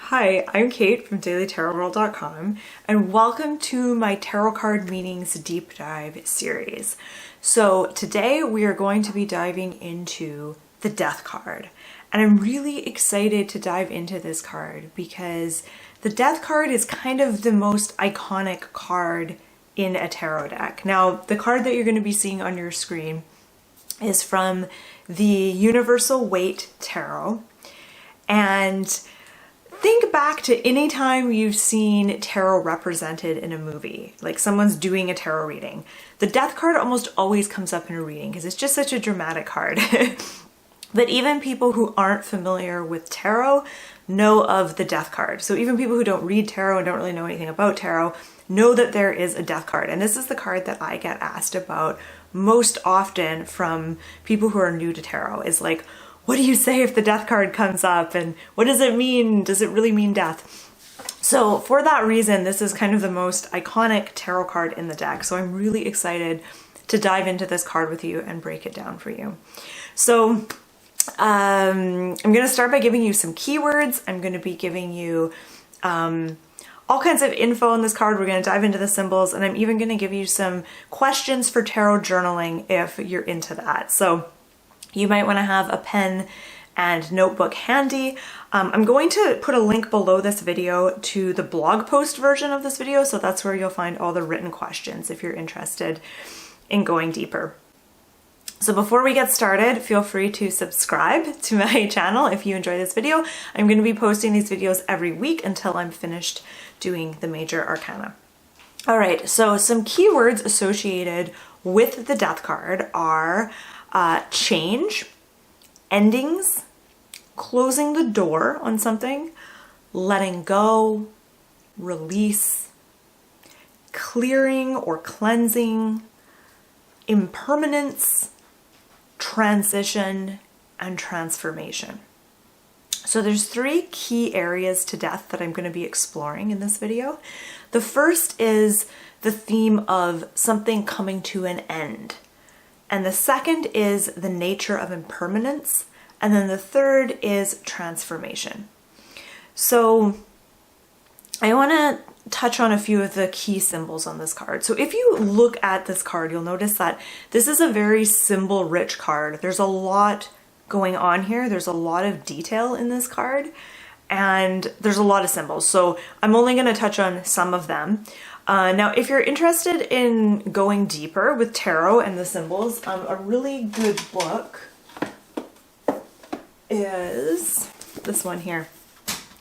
Hi, I'm Kate from dailytarotworld.com and welcome to my Tarot Card Meanings Deep Dive series. So today we are going to be diving into the Death card, and I'm really excited to dive into this card because the Death card is kind of the most iconic card in a tarot deck. Now, the card that you're going to be seeing on your screen is from the Universal Waite Tarot, and think back to any time you've seen tarot represented in a movie, like someone's doing a tarot reading. The Death card almost always comes up in a reading because it's just such a dramatic card. But even people who aren't familiar with tarot know of the Death card. So even people who don't read tarot and don't really know anything about tarot know that there is a Death card. And this is the card that I get asked about most often from people who are new to tarot, is like, what do you say if the Death card comes up, and what does it mean? Does it really mean death? So for that reason, this is kind of the most iconic tarot card in the deck. So I'm really excited to dive into this card with you and break it down for you. So I'm going to start by giving you some keywords. I'm going to be giving you all kinds of info on this card. We're going to dive into the symbols, and I'm even going to give you some questions for tarot journaling if you're into that. So you might want to have a pen and notebook handy. I'm going to put a link below this video to the blog post version of this video, so that's where you'll find all the written questions if you're interested in going deeper. So before we get started, feel free to subscribe to my channel if you enjoy this video. I'm going to be posting these videos every week until I'm finished doing the major arcana. All right, so some keywords associated with the Death card are change, endings, closing the door on something, letting go, release, clearing or cleansing, impermanence, transition, and transformation. So there's three key areas to death that I'm going to be exploring in this video. The first is the theme of something coming to an end. And the second is the nature of impermanence. And then the third is transformation. So I want to touch on a few of the key symbols on this card. So if you look at this card, you'll notice that this is a very symbol-rich card. There's a lot going on here. There's a lot of detail in this card, and there's a lot of symbols. So I'm only going to touch on some of them. Now, if you're interested in going deeper with tarot and the symbols, a really good book is this one here,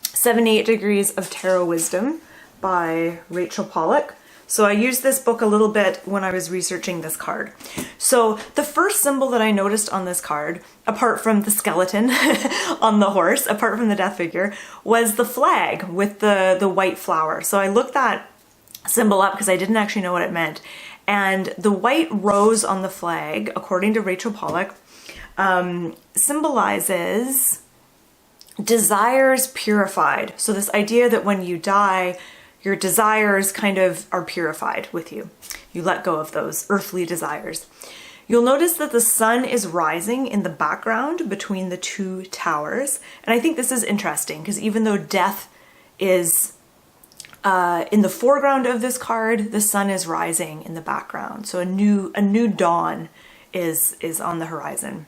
78 Degrees of Tarot Wisdom by Rachel Pollack. So I used this book a little bit when I was researching this card. So the first symbol that I noticed on this card, apart from the skeleton on the horse, apart from the death figure, was the flag with the white flower. So I looked that symbol up because I didn't actually know what it meant. And the white rose on the flag, according to Rachel Pollack, symbolizes desires purified. So this idea that when you die, your desires kind of are purified with you. You let go of those earthly desires. You'll notice that the sun is rising in the background between the two towers. And I think this is interesting because even though death is in the foreground of this card, the sun is rising in the background. So a new dawn is on the horizon.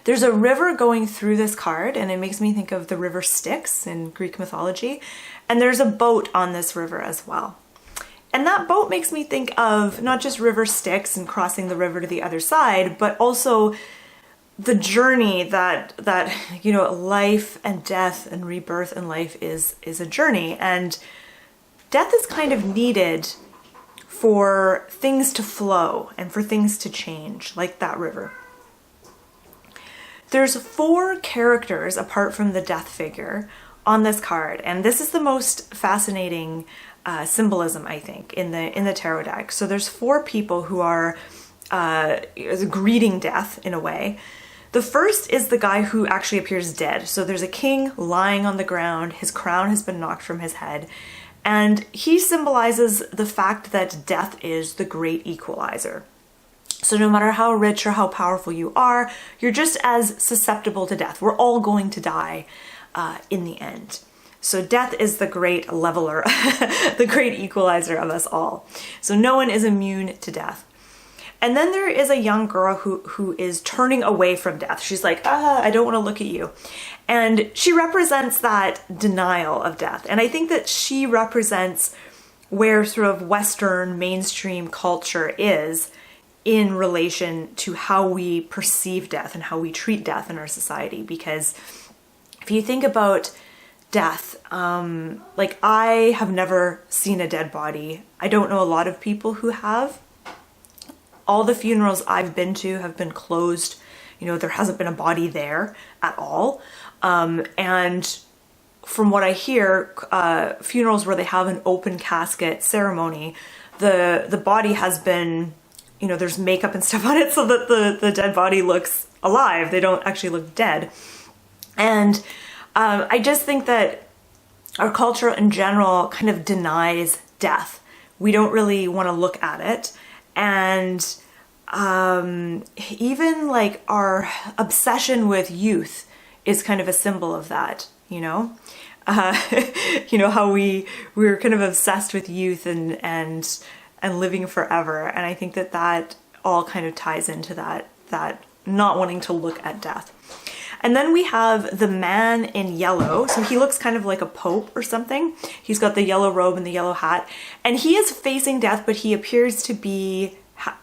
There's a river going through this card, and it makes me think of the river Styx in Greek mythology. And there's a boat on this river as well. And that boat makes me think of not just river Styx and crossing the river to the other side, but also the journey that you know, life and death and rebirth in life is a journey. And death is kind of needed for things to flow and for things to change, like that river. There's 4 characters apart from the death figure on this card, and this is the most fascinating symbolism, I think, in the tarot deck. So there's 4 people who are greeting death in a way. The first is the guy who actually appears dead. So there's a king lying on the ground. His crown has been knocked from his head. And he symbolizes the fact that death is the great equalizer. So no matter how rich or how powerful you are, you're just as susceptible to death. We're all going to die in the end. So death is the great leveler, the great equalizer of us all. So no one is immune to death. And then there is a young girl who is turning away from death. She's like, I don't want to look at you. And she represents that denial of death. And I think that she represents where sort of Western mainstream culture is in relation to how we perceive death and how we treat death in our society. Because if you think about death, like I have never seen a dead body. I don't know a lot of people who have. All the funerals I've been to have been closed. You know, there hasn't been a body there at all. And from what I hear, funerals where they have an open casket ceremony, the body has been, you know, there's makeup and stuff on it so that the dead body looks alive. They don't actually look dead. And I just think that our culture in general kind of denies death. We don't really want to look at it. And even like our obsession with youth is kind of a symbol of that, you know? You know, how we're kind of obsessed with youth and living forever. And I think that all kind of ties into that not wanting to look at death. And then we have the man in yellow. So he looks kind of like a pope or something. He's got the yellow robe and the yellow hat. And he is facing death, but he appears to be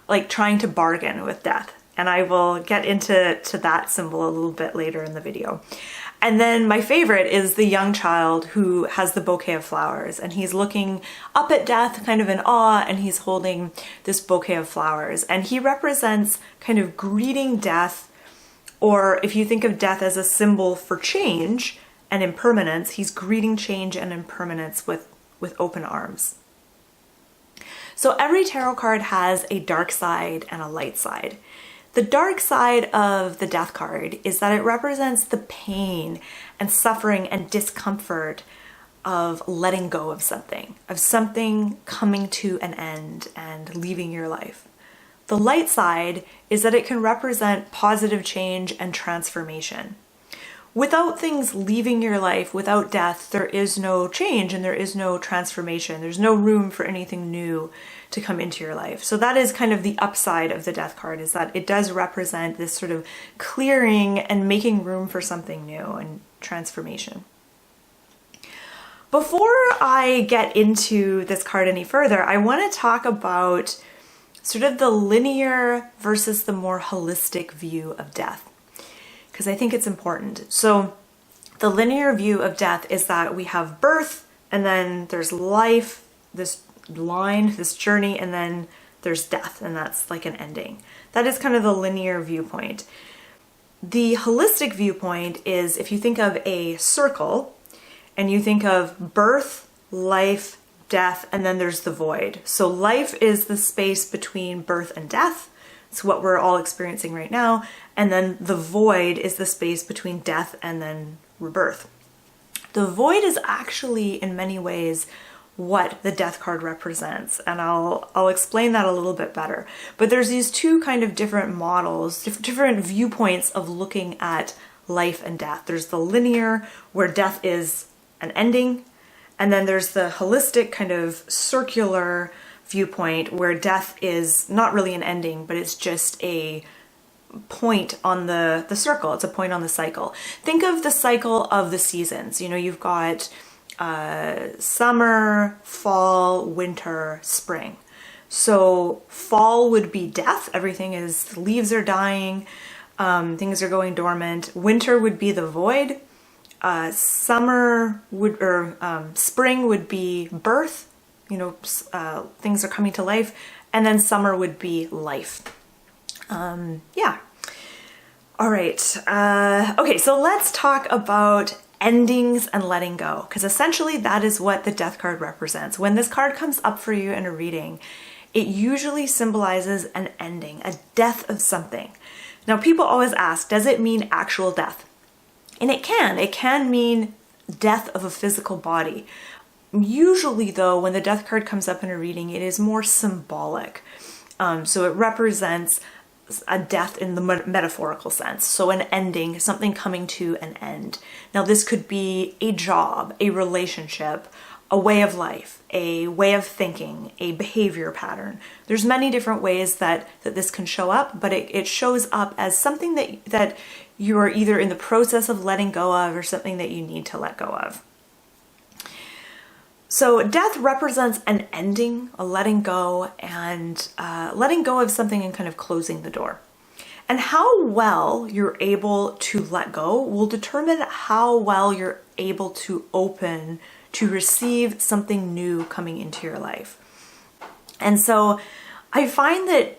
like trying to bargain with death. And I will get into that symbol a little bit later in the video. And then my favorite is the young child who has the bouquet of flowers, and he's looking up at death kind of in awe, and he's holding this bouquet of flowers. And he represents kind of greeting death, or if you think of death as a symbol for change and impermanence, he's greeting change and impermanence with open arms. So every tarot card has a dark side and a light side. The dark side of the death card is that it represents the pain and suffering and discomfort of letting go of something coming to an end and leaving your life. The light side is that it can represent positive change and transformation. Without things leaving your life, without death, there is no change and there is no transformation. There's no room for anything new to come into your life. So that is kind of the upside of the death card, is that it does represent this sort of clearing and making room for something new and transformation. Before I get into this card any further, I want to talk about sort of the linear versus the more holistic view of death, because I think it's important. So the linear view of death is that we have birth, and then there's life, this line, this journey, and then there's death, and that's like an ending. That is kind of the linear viewpoint. The holistic viewpoint is if you think of a circle and you think of birth, life, death, and then there's the void. So life is the space between birth and death. It's what we're all experiencing right now. And then the void is the space between death and then rebirth. The void is actually in many ways what the death card represents, and I'll explain that a little bit better. But there's these two kind of different models, different viewpoints of looking at life and death. There's the linear, where death is an ending, and then there's the holistic kind of circular viewpoint where death is not really an ending, but it's just a point on the circle. It's a point on the cycle. Think of the cycle of the seasons. You know, you've got summer, fall, winter, spring. So fall would be death. Everything is, leaves are dying, things are going dormant. Winter would be the void. Spring would be birth. You know, things are coming to life. And then summer would be life. Yeah. All right. Okay, so let's talk about endings and letting go, because essentially that is what the death card represents. When this card comes up for you in a reading, it usually symbolizes an ending, a death of something. Now, people always ask, does it mean actual death? And it can mean death of a physical body. Usually though, when the death card comes up in a reading, it is more symbolic. So it represents a death in the metaphorical sense. So an ending, something coming to an end. Now this could be a job, a relationship, a way of life, a way of thinking, a behavior pattern. There's many different ways that this can show up, but it shows up as something that you are either in the process of letting go of or something that you need to let go of. So death represents an ending, a letting go, and letting go of something and kind of closing the door. And how well you're able to let go will determine how well you're able to open to receive something new coming into your life. And so I find that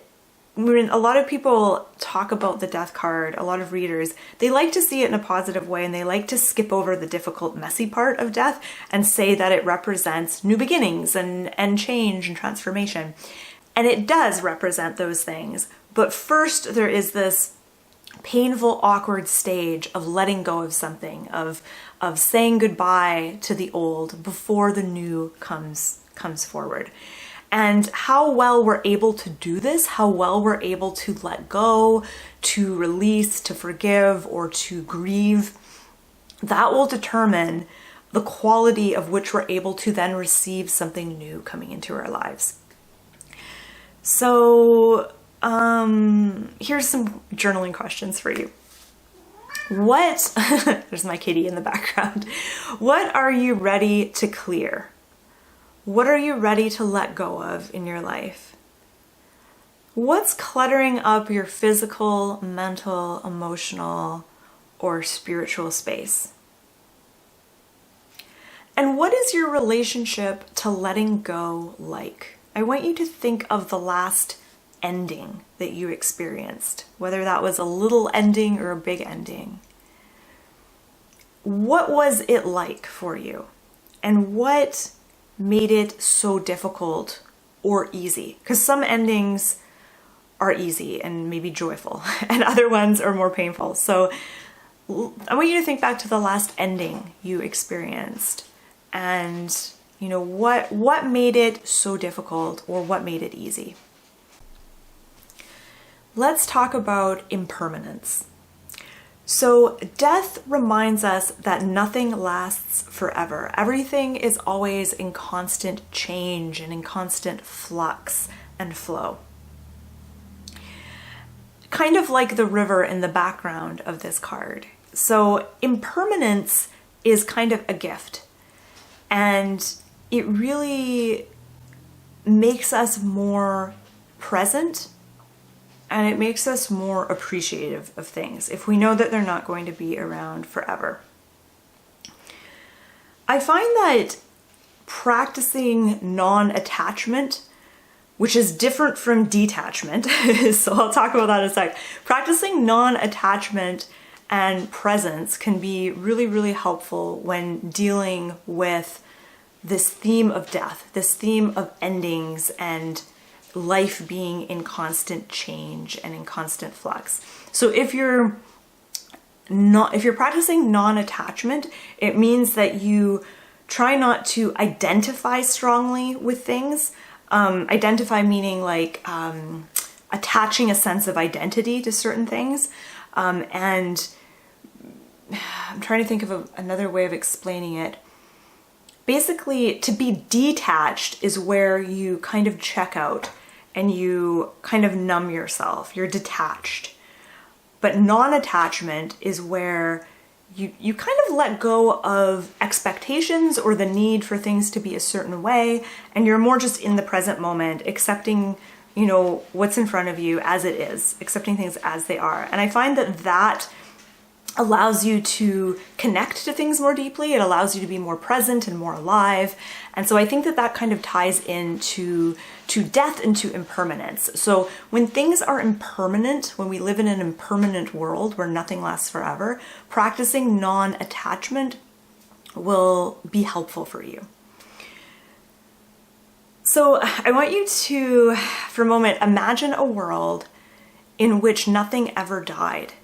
when a lot of people talk about the death card, a lot of readers, they like to see it in a positive way and they like to skip over the difficult, messy part of death and say that it represents new beginnings and change and transformation. And it does represent those things. But first there is this painful, awkward stage of letting go of something, of saying goodbye to the old before the new comes forward. And how well we're able to do this, how well we're able to let go, to release, to forgive, or to grieve, that will determine the quality of which we're able to then receive something new coming into our lives. So here's some journaling questions for you. There's my kitty in the background. What are you ready to clear? What are you ready to let go of in your life? What's cluttering up your physical, mental, emotional, or spiritual space? And what is your relationship to letting go like? I want you to think of the last ending that you experienced, whether that was a little ending or a big ending. What was it like for you? And what made it so difficult or easy? Because some endings are easy and maybe joyful, and other ones are more painful. So I want you to think back to the last ending you experienced, and what made it so difficult or what made it easy. Let's talk about impermanence. So death reminds us that nothing lasts forever. Everything is always in constant change and in constant flux and flow. Kind of like the river in the background of this card. So impermanence is kind of a gift, and it really makes us more present. And it makes us more appreciative of things if we know that they're not going to be around forever. I find that practicing non-attachment, which is different from detachment, so I'll talk about that in a sec. Practicing non-attachment and presence can be really, really helpful when dealing with this theme of death, this theme of endings and life being in constant change and in constant flux. So if you're practicing non-attachment, it means that you try not to identify strongly with things. Identify meaning like attaching a sense of identity to certain things. And I'm trying to think of another way of explaining it. Basically, to be detached is where you kind of check out and you kind of numb yourself. You're detached. But non-attachment is where you kind of let go of expectations or the need for things to be a certain way, and you're more just in the present moment, accepting, what's in front of you as it is, accepting things as they are. And I find that allows you to connect to things more deeply. It allows you to be more present and more alive. And so I think that kind of ties into death and to impermanence. So when things are impermanent, when we live in an impermanent world where nothing lasts forever, practicing non-attachment will be helpful for you. So I want you to, for a moment, imagine a world in which nothing ever died.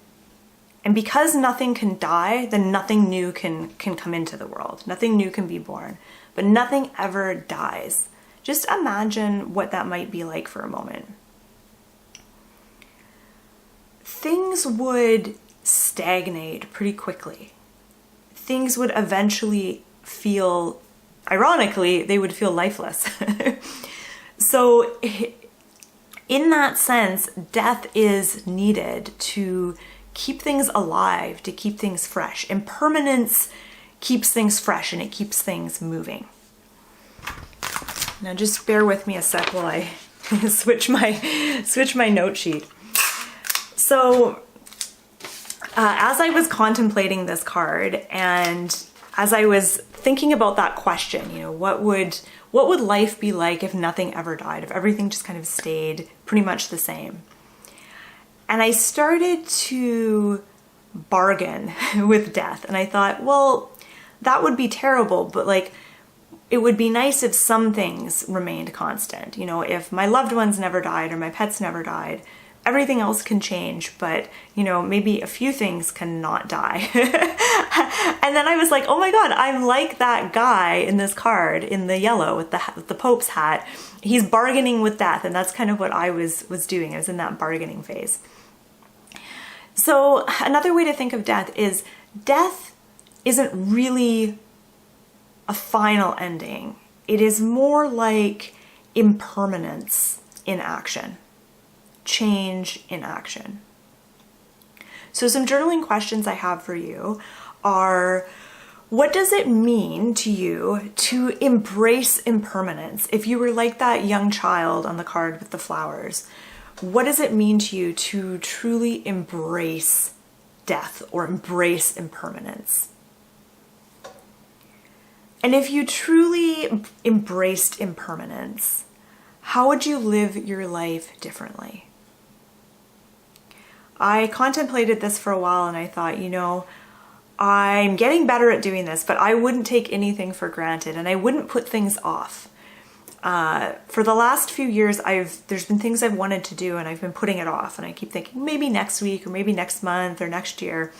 And because nothing can die, then nothing new can come into the world. Nothing new can be born, but nothing ever dies. Just imagine what that might be like for a moment. things would stagnate pretty quickly. Things would eventually feel, ironically, they would feel lifeless. So in that sense, death is needed to keep things alive, to keep things fresh. Impermanence keeps things fresh and it keeps things moving. Now just bear with me a sec while I switch my note sheet. So as I was contemplating this card and as I was thinking about that question, you know, what would life be like if nothing ever died, if everything just kind of stayed pretty much the same? And I started to bargain with death. And I thought, well, that would be terrible, but like, it would be nice if some things remained constant. You know, if my loved ones never died or my pets never died, everything else can change, but you know, maybe a few things cannot die. And then I was like, oh my God, I'm like that guy in this card in the yellow with the Pope's hat. He's bargaining with death. And that's kind of what I was doing. I was in that bargaining phase. So another way to think of death isn't really a final ending. It is more like impermanence in action. Change in action. So some journaling questions I have for you are, what does it mean to you to embrace impermanence? If you were like that young child on the card with the flowers, what does it mean to you to truly embrace death or embrace impermanence? And if you truly embraced impermanence, how would you live your life differently? I contemplated this for a while and I thought, you know, I'm getting better at doing this, but I wouldn't take anything for granted and I wouldn't put things off. For the last few years, there's been things I've wanted to do and I've been putting it off, and I keep thinking maybe next week or maybe next month or next year.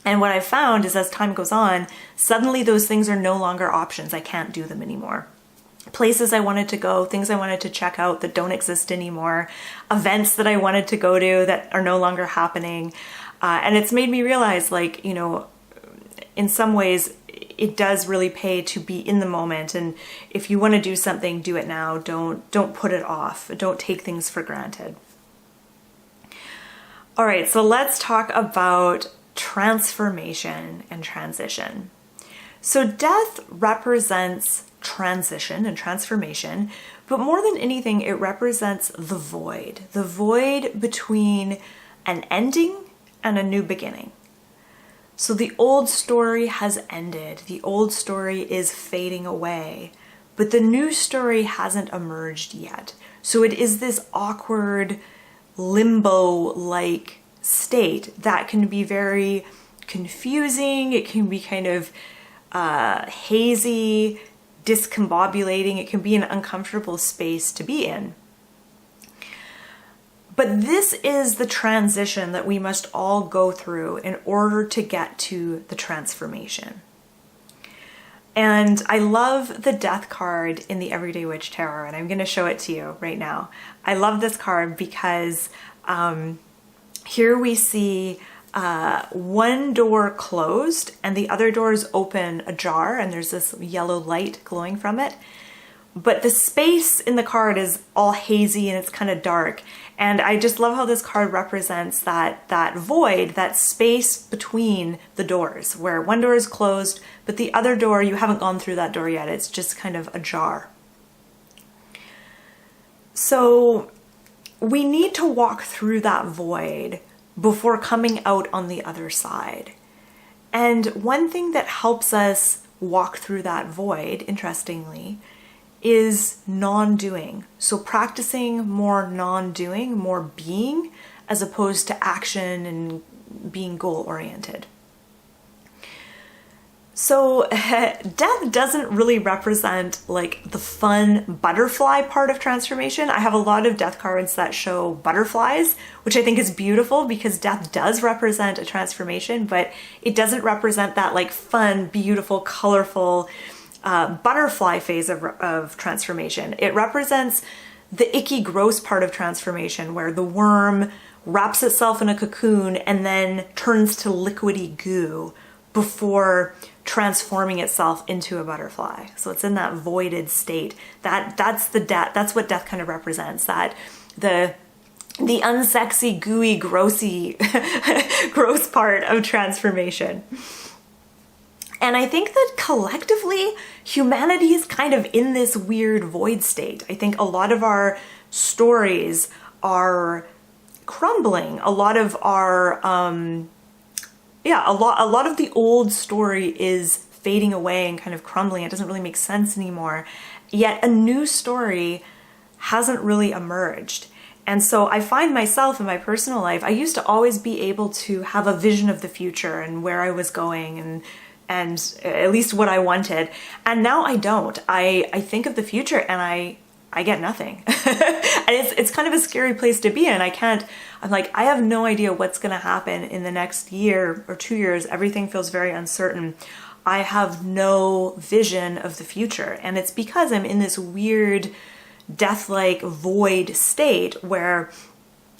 And what I've found is as time goes on, suddenly those things are no longer options. I can't do them anymore. Places I wanted to go, things I wanted to check out that don't exist anymore, events that I wanted to go to that are no longer happening. And it's made me realize, like, you know, in some ways, it does really pay to be in the moment. And if you want to do something, do it now. Don't put it off. Don't take things for granted. All right, so let's talk about transformation and transition. So death represents transition and transformation, but more than anything, it represents the void between an ending and a new beginning. So the old story has ended. The old story is fading away, but the new story hasn't emerged yet. So it is this awkward limbo-like state that can be very confusing. It can be kind of hazy, discombobulating. It can be an uncomfortable space to be in. But this is the transition that we must all go through in order to get to the transformation. And I love the Death card in the Everyday Witch Tarot, and I'm going to show it to you right now. I love this card because here we see one door closed and the other door is open, ajar, and there's this yellow light glowing from it. But the space in the card is all hazy and it's kind of dark. And I just love how this card represents that void, that space between the doors, where one door is closed, but the other door, you haven't gone through that door yet. It's just kind of ajar. So we need to walk through that void before coming out on the other side. And one thing that helps us walk through that void, interestingly, is non-doing. So practicing more non-doing, more being, as opposed to action and being goal-oriented. So death doesn't really represent like the fun butterfly part of transformation. I have a lot of death cards that show butterflies, which I think is beautiful because death does represent a transformation, but it doesn't represent that like fun, beautiful, colorful butterfly phase of transformation. It represents the icky, gross part of transformation where the worm wraps itself in a cocoon and then turns to liquidy goo before transforming itself into a butterfly. So it's in that voided state. That's the death. That's what death kind of represents. That the unsexy, gooey, grossy, gross part of transformation. And I think that collectively, humanity is kind of in this weird void state. I think a lot of our stories are crumbling. A lot of our, a lot of the old story is fading away and kind of crumbling. It doesn't really make sense anymore. Yet a new story hasn't really emerged. And so I find myself in my personal life, I used to always be able to have a vision of the future and where I was going and at least what I wanted. And now I don't. I think of the future and I get nothing. And it's kind of a scary place to be in. I'm like, I have no idea what's going to happen in the next year or 2 years. Everything feels very uncertain. I have no vision of the future. And it's because I'm in this weird death-like void state where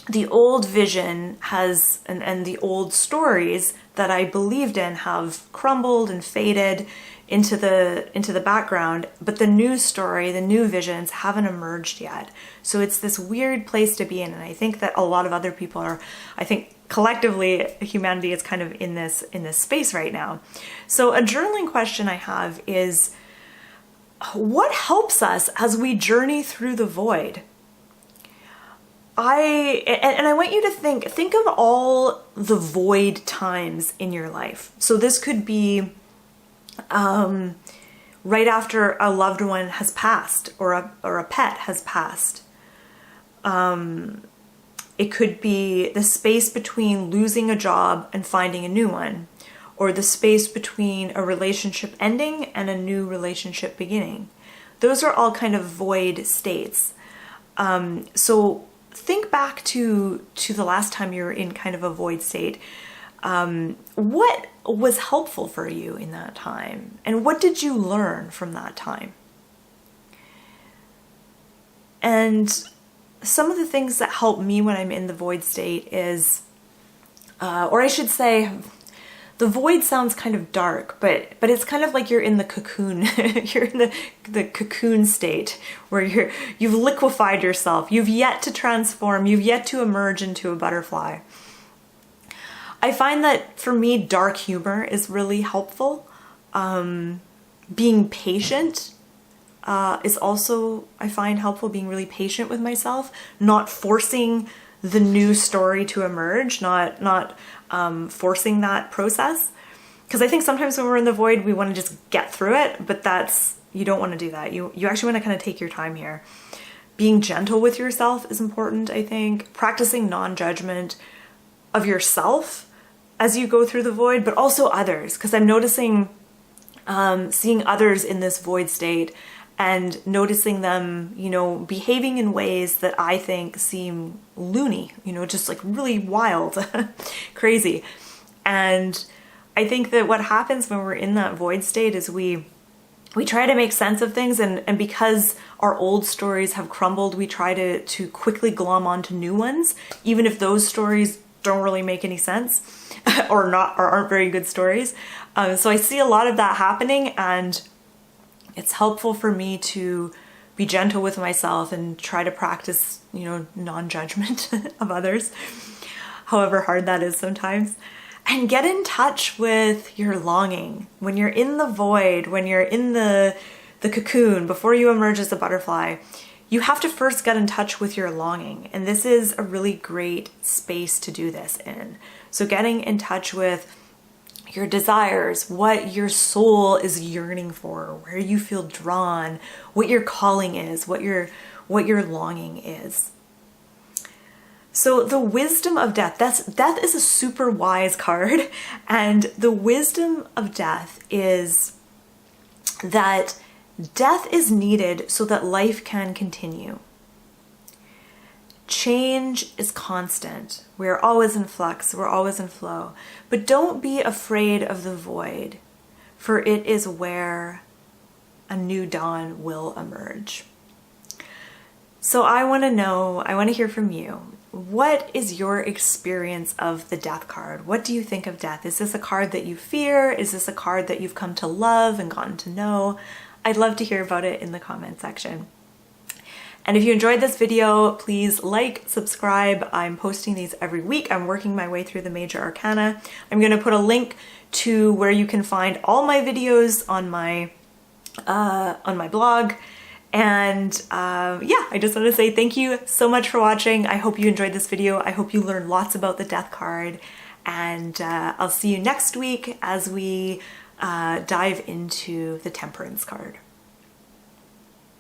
the old vision has, and the old stories that I believed in have crumbled and faded into the background, but the new story, the new visions haven't emerged yet. So it's this weird place to be in, and I think that a lot of other people are, I think collectively humanity is kind of in this space right now. So a journaling question I have is, what helps us as we journey through the void? I want you to think of all the void times in your life. So this could be right after a loved one has passed or a pet has passed. It could be the space between losing a job and finding a new one, or the space between a relationship ending and a new relationship beginning. Those are all kind of void states. So think back to the last time you were in kind of a void state. What was helpful for you in that time? And what did you learn from that time? And some of the things that help me when I'm in the void state is, or I should say, the void sounds kind of dark, but it's kind of like you're in the cocoon. You're in the cocoon state where you've liquefied yourself. You've yet to transform. You've yet to emerge into a butterfly. I find that for me, dark humor is really helpful. Being patient is also, I find, helpful. Being really patient with myself, not forcing the new story to emerge, not forcing that process. Because I think sometimes when we're in the void, we want to just get through it, but you don't want to do that. You actually want to kind of take your time here. Being gentle with yourself is important, I think. Practicing non-judgment of yourself as you go through the void, but also others. Because I'm noticing, seeing others in this void state and noticing them, behaving in ways that I think seem loony, just like really wild, crazy. And I think that what happens when we're in that void state is we try to make sense of things, and because our old stories have crumbled, we try to quickly glom onto new ones, even if those stories don't really make any sense or aren't very good stories. So I see a lot of that happening, and it's helpful for me to be gentle with myself and try to practice, non-judgment of others, however hard that is sometimes. And get in touch with your longing. When you're in the void, when you're in the cocoon, before you emerge as a butterfly, you have to first get in touch with your longing. And this is a really great space to do this in. So getting in touch with your desires, what your soul is yearning for, where you feel drawn, what your calling is, what your longing is. So the wisdom of death, death is a super wise card, and the wisdom of death is that death is needed so that life can continue. Change is constant. We're always in flux. We're always in flow. But don't be afraid of the void, for it is where a new dawn will emerge. So I want to know, I want to hear from you. What is your experience of the Death card? What do you think of death? Is this a card that you fear? Is this a card that you've come to love and gotten to know? I'd love to hear about it in the comment section. And if you enjoyed this video, please like, subscribe. I'm posting these every week. I'm working my way through the major arcana. I'm going to put a link to where you can find all my videos on my blog. And yeah, I just want to say thank you so much for watching. I hope you enjoyed this video. I hope you learned lots about the Death card. And I'll see you next week as we dive into the Temperance card.